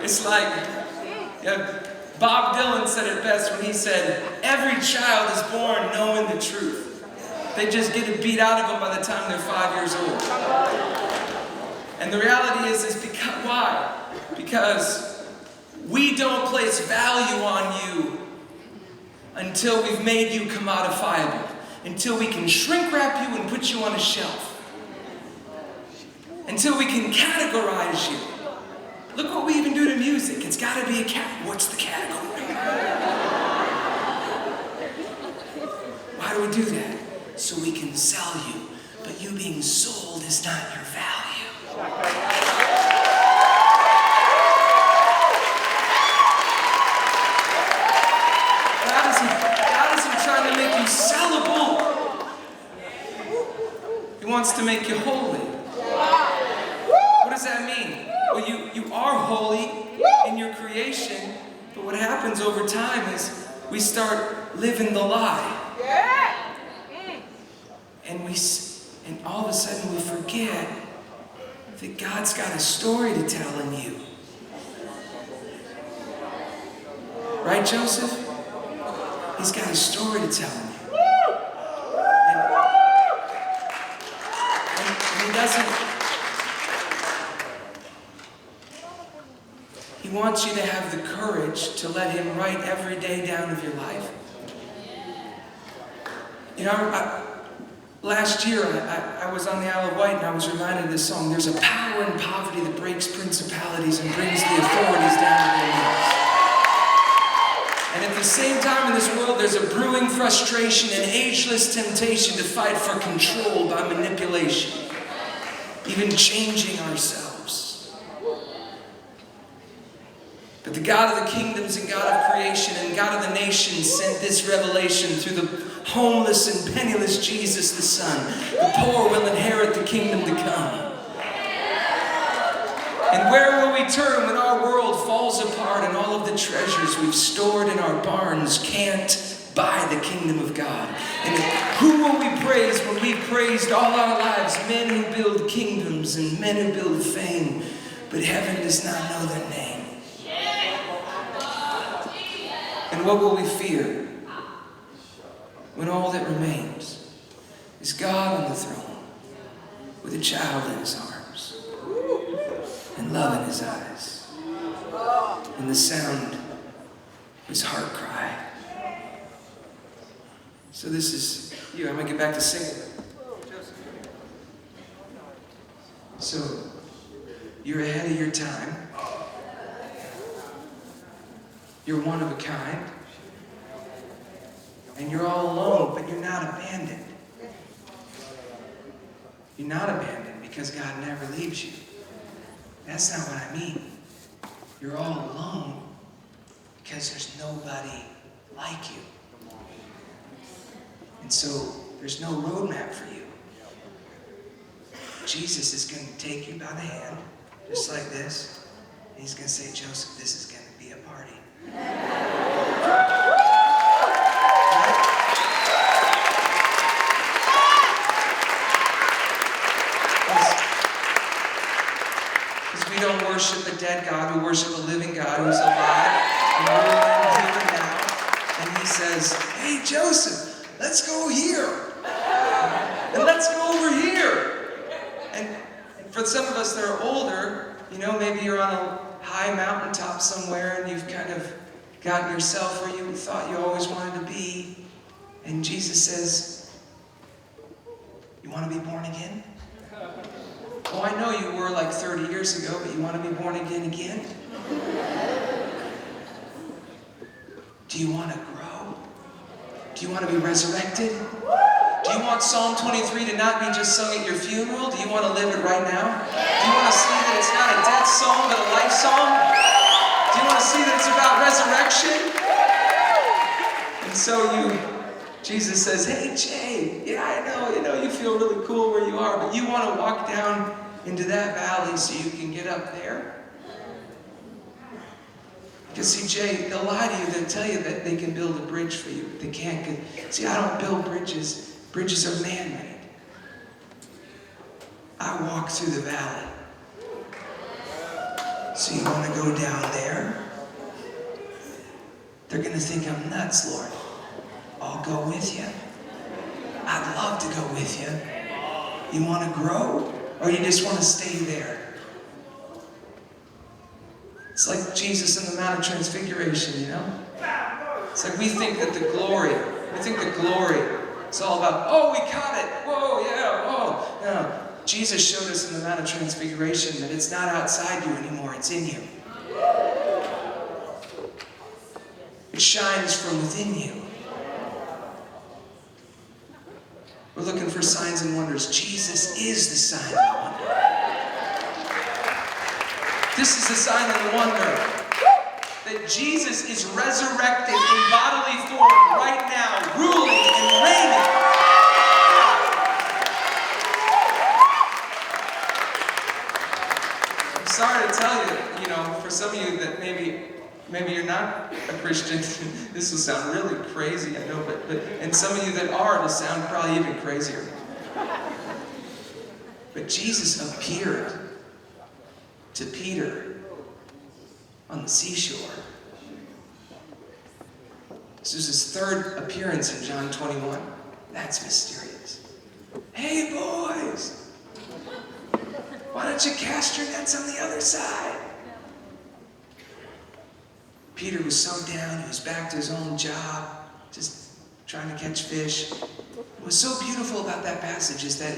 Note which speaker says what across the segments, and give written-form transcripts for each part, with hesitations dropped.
Speaker 1: It's like, Bob Dylan said it best when he said, every child is born knowing the truth. They just get it beat out of them by the time they're 5 years old. And the reality is because, why? Because we don't place value on you until we've made you commodifiable, until we can shrink wrap you and put you on a shelf, until we can categorize you. Look what we even do to music. It's got to be a what's the category? Why do we do that? So we can sell you. But you being sold is not your value. God isn't trying to make you sellable. He wants to make you holy. What does that mean? Well, you are holy in your creation, but what happens over time is we start living the lie. And all of a sudden we forget that God's got a story to tell in you. Right, Joseph? He's got a story to tell you. And he doesn't. He wants you to have the courage to let him write every day down of your life. You know, last year I was on the Isle of Wight and I was reminded of this song. There's a power in poverty that breaks principalities and brings the authorities down to their knees. And at the same time in this world, there's a brewing frustration and ageless temptation to fight for control by manipulation, even changing ourselves. But the God of the kingdoms and God of creation and God of the nations sent this revelation through the homeless and penniless Jesus the Son. The poor will inherit the kingdom to come. And where will we turn when our world falls apart and all of the treasures we've stored in our barns can't buy the kingdom of God? And who will we praise when we've praised all our lives men who build kingdoms and men who build fame, but heaven does not know their name? And what will we fear when all that remains is God on the throne with a child in his arms and love in his eyes and the sound of his heart cry? So this is you. I'm going to get back to singing. So you're ahead of your time. You're one of a kind. And you're all alone, but you're not abandoned. You're not abandoned because God never leaves you. That's not what I mean. You're all alone because there's nobody like you. And so there's no roadmap for you. Jesus is going to take you by the hand, just like this, and he's going to say, Joseph, this is going to be a party. Because we don't worship a dead God, we worship a living God who's alive and ruling here and now. And he says, hey Joseph, let's go here. And let's go over here. And for some of us that are older, you know, maybe you're on a high mountaintop somewhere and you've kind of gotten yourself where you thought you always wanted to be. And Jesus says, you want to be born again? Oh, I know you were like 30 years ago, but you want to be born again? Do you want to grow? Do you want to be resurrected? Do you want Psalm 23 to not be just sung at your funeral? Do you want to live it right now? Do you want to see that it's not a death song, but a life song? Do you want to see that it's about resurrection? And so Jesus says, hey Jay, yeah, I know, you feel really cool where you are, but you want to walk down into that valley so you can get up there? Because see, Jay, they'll lie to you, they'll tell you that they can build a bridge for you, but they can't. See, I don't build bridges. Bridges are man-made. I walk through the valley. So you want to go down there? They're going to think I'm nuts, Lord. I'll go with you. I'd love to go with you. You want to grow? Or you just want to stay there? It's like Jesus in the Mount of Transfiguration, you know? It's like we think that the glory it's all about, oh, we caught it. Whoa, yeah, whoa. No, Jesus showed us in the Mount of Transfiguration that it's not outside you anymore, it's in you. It shines from within you. We're looking for signs and wonders. Jesus is the sign and the wonder. This is the sign and the wonder. That Jesus is resurrected in bodily form right now, ruling and reigning. I'm sorry to tell you, for some of you that maybe you're not a Christian, this will sound really crazy, I know, but and some of you that are, it'll sound probably even crazier. But Jesus appeared to Peter on the seashore. This is his third appearance in John 21. That's mysterious. Hey, boys, why don't you cast your nets on the other side? Peter was so down, he was back to his own job, just trying to catch fish. What's so beautiful about that passage is that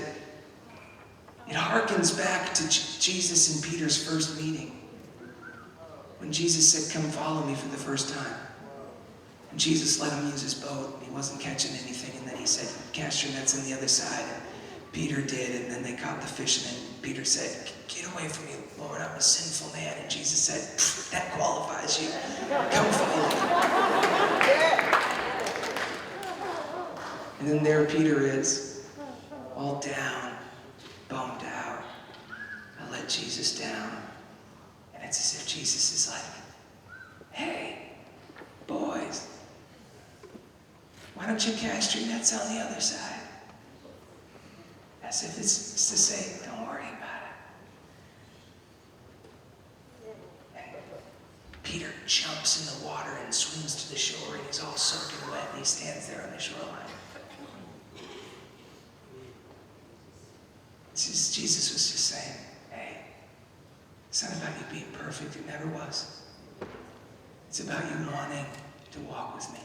Speaker 1: it harkens back to Jesus and Peter's first meeting. When Jesus said, come follow me for the first time. And Jesus let him use his boat, and he wasn't catching anything. And then he said, cast your nets on the other side. And Peter did, and then they caught the fish. And then Peter said, get away from me, Lord, I'm a sinful man. And Jesus said, that qualifies you. Come follow me. And then there Peter is, all down, bummed out. I let Jesus down. And it's as if Jesus is like, hey, boys, why don't you cast your nets on the other side? As if it's to say, don't worry about it. And Peter jumps in the water and swims to the shore, and he's all soaking wet, and he stands there on the shoreline. Jesus was just saying, hey, it's not about you being perfect. It never was. It's about you wanting to walk with me.